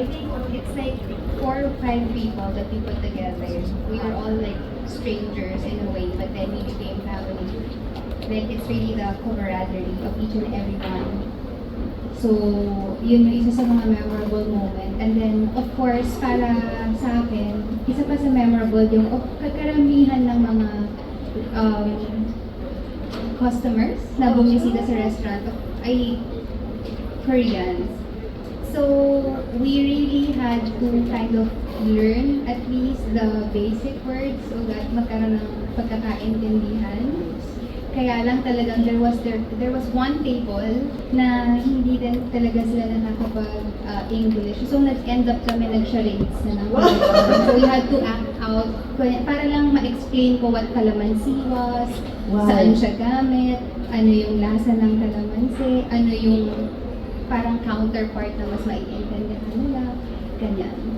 think it's like 4 or 5 people that we put together. We were all like strangers in a way, but then we became family. Like, it's really the camaraderie of each and every one. So, yun yung isa sa mga memorable moment. And then, of course, para sa akin, isa pa sa memorable yung karamihan ng mga customers na bumisita sa restaurant ay Koreans. So, we really had to kind of learn at least the basic words so that magkaroon ng pagkakaintindihan. Kaya lang talagang there was one table na hindi din talaga sila nakakapag-English. So nag-end up kami nag-charades na ng So we had to act out para lang ma-explain ko what calamansi was, saan siya gamit, ano yung lasa ng calamansi, ano yung parang counterpart na mas maiintindihan nila, ganyan.